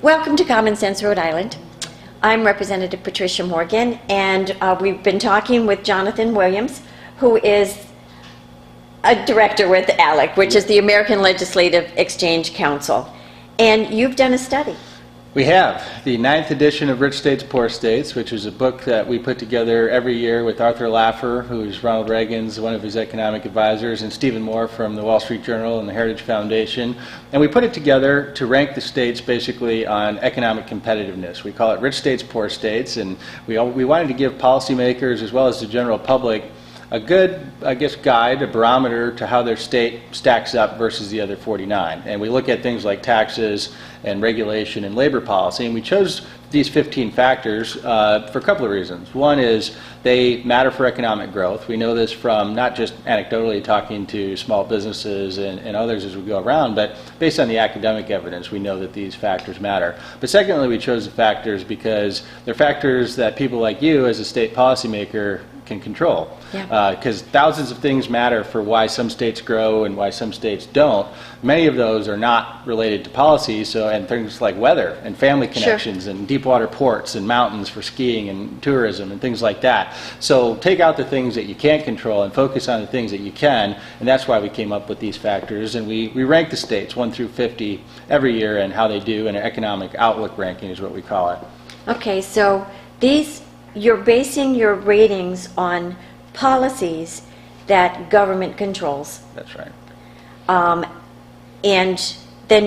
Welcome to Common Sense Rhode Island. I'm Representative Patricia Morgan, and we've been talking with Jonathan Williams, who is a director with ALEC, which is the American Legislative Exchange Council. And you've done a study. We have the 9th edition of Rich States, Poor States, which is a book that we put together every year with Arthur Laffer, who is Ronald Reagan's one of his economic advisors, and Stephen Moore from the Wall Street Journal and the Heritage Foundation. And we put it together to rank the states basically on economic competitiveness. We call it Rich States, Poor States, and we wanted to give policymakers as well as the general public a good, guide, a barometer to how their state stacks up versus the other 49. And we look at things like taxes and regulation and labor policy, and we chose these 15 factors for a couple of reasons. One is they matter for economic growth. We know this from not just anecdotally talking to small businesses and others as we go around, but based on the academic evidence, we know that these factors matter. But secondly, we chose the factors because they're factors that people like you as a state policymaker can control. Because thousands of things matter for why some states grow and why some states don't. Many of those are not related to policy, and things like weather and family connections and deep water ports and mountains for skiing and tourism and things like that. So take out the things that you can't control and focus on the things that you can, and that's why we came up with these factors. And we rank the states 1 through 50 every year and how they do in an economic outlook ranking is what we call it. Okay, so you're basing your ratings on policies that government controls. That's right. And then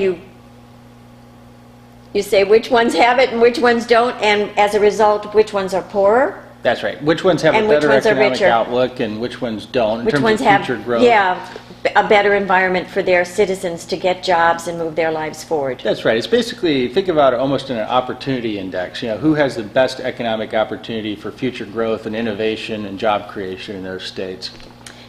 you say which ones have it and which ones don't, and as a result, which ones are poorer? That's right. Which ones have a better economic outlook and which ones don't in terms of future growth? Yeah, a better environment for their citizens to get jobs and move their lives forward. That's right. It's basically, think about it almost in an opportunity index. Who has the best economic opportunity for future growth and innovation and job creation in those states?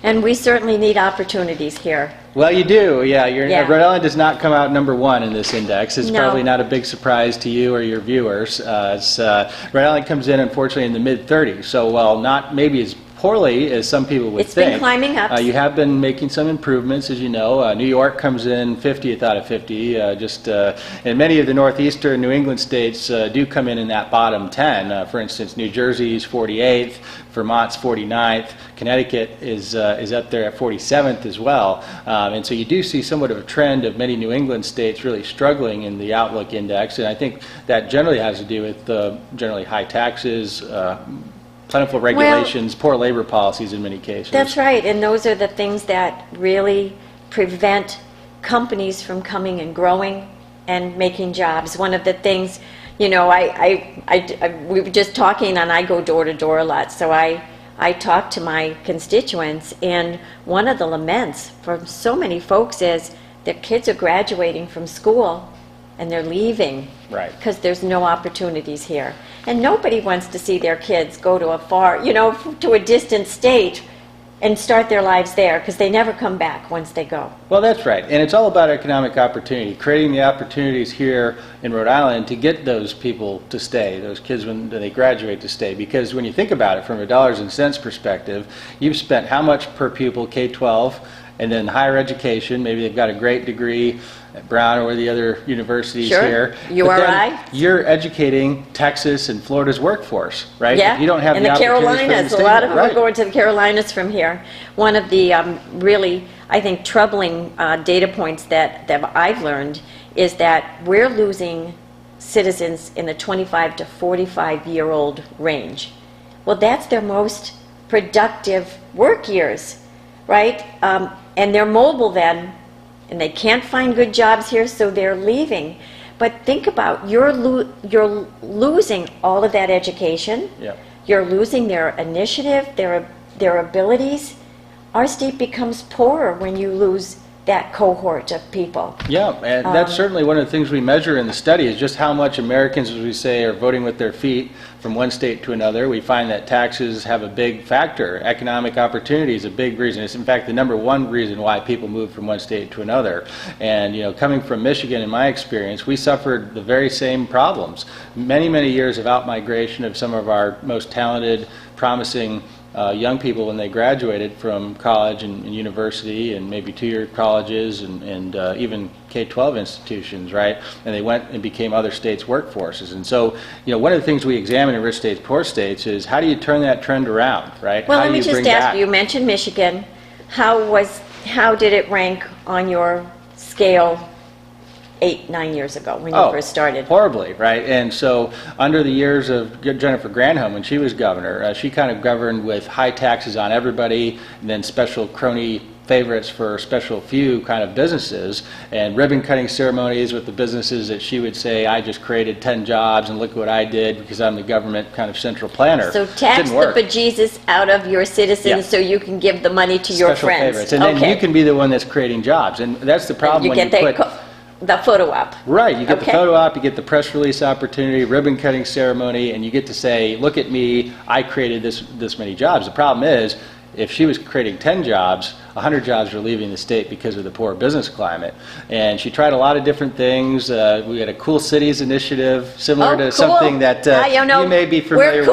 And we certainly need opportunities here. Well, you do, yeah. Rhode Island does not come out #1 in this index. It's probably not a big surprise to you or your viewers. Rhode Island comes in, unfortunately, in the mid-30s. So, while not maybe as poorly as some people would think. It's been climbing up. You have been making some improvements, as you know. New York comes in 50th out of 50. And many of the northeastern New England states do come in that bottom 10. For instance, New Jersey's 48th, Vermont's 49th, Connecticut is up there at 47th as well. And so you do see somewhat of a trend of many New England states really struggling in the Outlook Index. And I think that generally has to do with generally high taxes, plentiful regulations, poor labor policies in many cases. That's right, and those are the things that really prevent companies from coming and growing and making jobs. One of the things, we were just talking, and I go door to door a lot, so I talk to my constituents, and one of the laments from so many folks is their kids are graduating from school and they're leaving because there's no opportunities here. And nobody wants to see their kids go to to a distant state and start their lives there, because they never come back once they go. Well, that's right. And it's all about economic opportunity, creating the opportunities here in Rhode Island to get those people to stay, those kids when they graduate to stay. Because when you think about it from a dollars and cents perspective, you've spent how much per pupil, K-12, and then higher education, maybe they've got a great degree at Brown or the other universities here. URI. You're educating Texas and Florida's workforce, right? Yeah, you don't have and the Carolinas. A lot of them are going to the Carolinas from here. One of the really, I think, troubling data points that I've learned is that we're losing citizens in the 25 to 45-year-old range. Well, that's their most productive work years, right? And they're mobile then, and they can't find good jobs here, so they're leaving. But think about, you're losing all of that education. Yep. You're losing their initiative, their abilities. Our state becomes poorer when you lose that cohort of people. Yeah, and that's certainly one of the things we measure in the study is just how much Americans, as we say, are voting with their feet from one state to another. We find that taxes have a big factor. Economic opportunity is a big reason. It's in fact the #1 reason why people move from one state to another. And coming from Michigan, in my experience, we suffered the very same problems. Many, many years of outmigration of some of our most talented, promising young people when they graduated from college and university and maybe two-year colleges and even K-12 institutions, right? And they went and became other states' workforces. And so, one of the things we examine in rich states, poor states is how do you turn that trend around, right? Well, how let do me you just bring ask back- you, you mentioned Michigan. How did it rank on your scale 8-9 years ago when you first started? Horribly, right? And so under the years of Jennifer Granholm, when she was governor, she kind of governed with high taxes on everybody, and then special crony favorites for special few kind of businesses, and ribbon-cutting ceremonies with the businesses that she would say, I just created 10 jobs, and look what I did because I'm the government kind of central planner. So tax the bejesus out of your citizens so you can give the money to your special friends. Favorites. And then you can be the one that's creating jobs. And that's the problem when you put... the photo op. Right, you get the photo op, you get the press release opportunity, ribbon cutting ceremony, and you get to say, look at me, I created this many jobs. The problem is, if she was creating 10 jobs, 100 jobs were leaving the state because of the poor business climate. And she tried a lot of different things. We had a Cool Cities initiative, similar to something that you may be familiar with.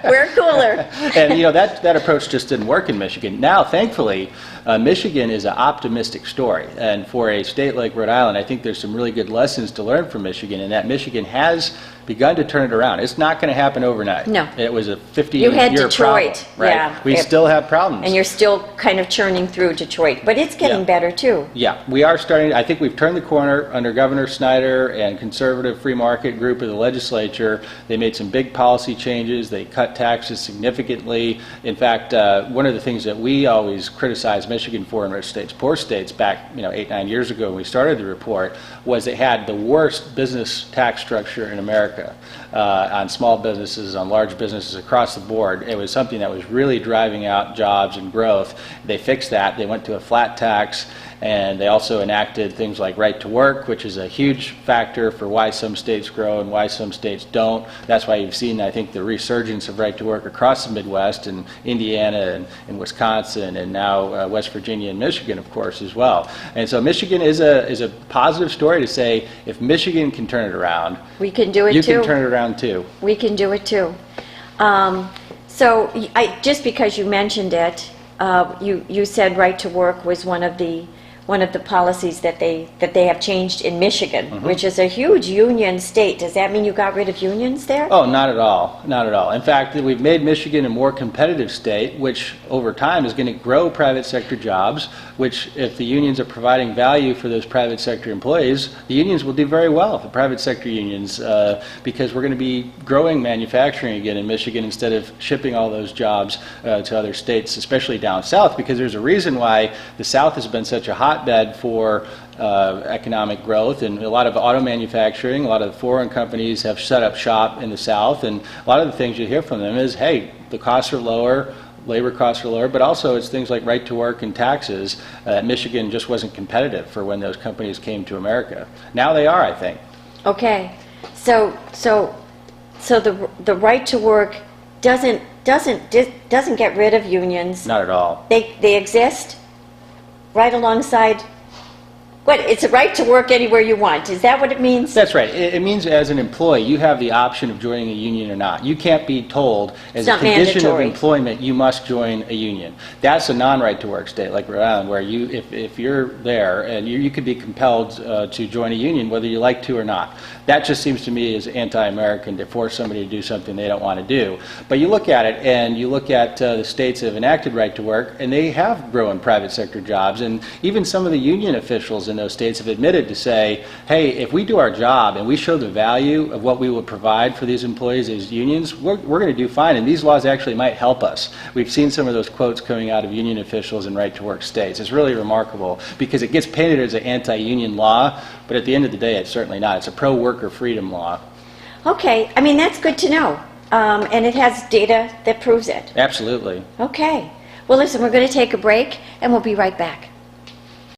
We're cooler. And that approach just didn't work in Michigan. Now, thankfully, Michigan is an optimistic story. And for a state like Rhode Island, I think there's some really good lessons to learn from Michigan, and that Michigan has begun to turn it around. It's not going to happen overnight. No. It was a 50-year You had problem. Detroit. Right? Yeah. We still have problems. And you're still kind of churning through Detroit, but it's getting better too. Yeah, we are starting. I think we've turned the corner under Governor Snyder and conservative free market group of the legislature. They made some big policy changes. They cut taxes significantly. In fact, one of the things that we always criticized Michigan for in rich states, poor states back 8-9 years ago when we started the report was it had the worst business tax structure in America. On small businesses, on large businesses across the board. It was something that was really driving out jobs and growth. They fixed that. They went to a flat tax, and they also enacted things like right to work, which is a huge factor for why some states grow and why some states don't. That's why you've seen, I think, the resurgence of right to work across the Midwest and Indiana and Wisconsin and now West Virginia and Michigan, of course, as well. And so Michigan is a positive story to say if Michigan can turn it around, we can do it too. You can turn it around too. We can do it too. Just because you mentioned it, you said right to work was one of the policies that they have changed in Michigan, which is a huge union state. Does that mean you got rid of unions there? Oh, not at all. Not at all. In fact, we've made Michigan a more competitive state, which over time is going to grow private sector jobs, which if the unions are providing value for those private sector employees, the unions will do very well, the private sector unions, because we're going to be growing manufacturing again in Michigan instead of shipping all those jobs to other states, especially down south, because there's a reason why the South has been such a hotbed for economic growth, and a lot of auto manufacturing, a lot of the foreign companies have set up shop in the South, and a lot of the things you hear from them is, hey, the costs are lower, labor costs are lower, but also it's things like right to work and taxes. Michigan just wasn't competitive for when those companies came to America. Now they are, I think. Okay, so the right to work doesn't get rid of unions. Not at all. They exist right alongside. What? It's a right to work anywhere you want. Is that what it means? That's right. It means as an employee, you have the option of joining a union or not. You can't be told as a condition of employment you must join a union. That's a non-right to work state like Rhode Island, where if you're there and you could be compelled to join a union whether you like to or not. That just seems to me as anti-American to force somebody to do something they don't want to do. But you look at it and you look at the states that have enacted right to work, and they have grown private sector jobs, and even some of the union officials in those states have admitted to say, hey, if we do our job and we show the value of what we will provide for these employees as unions, we're going to do fine, and these laws actually might help us. We've seen some of those quotes coming out of union officials in right-to-work states. It's really remarkable because it gets painted as an anti-union law, but at the end of the day, it's certainly not. It's a pro-worker freedom law. Okay. I mean, that's good to know. And it has data that proves it. Absolutely. Okay. Well, listen, we're going to take a break, and we'll be right back.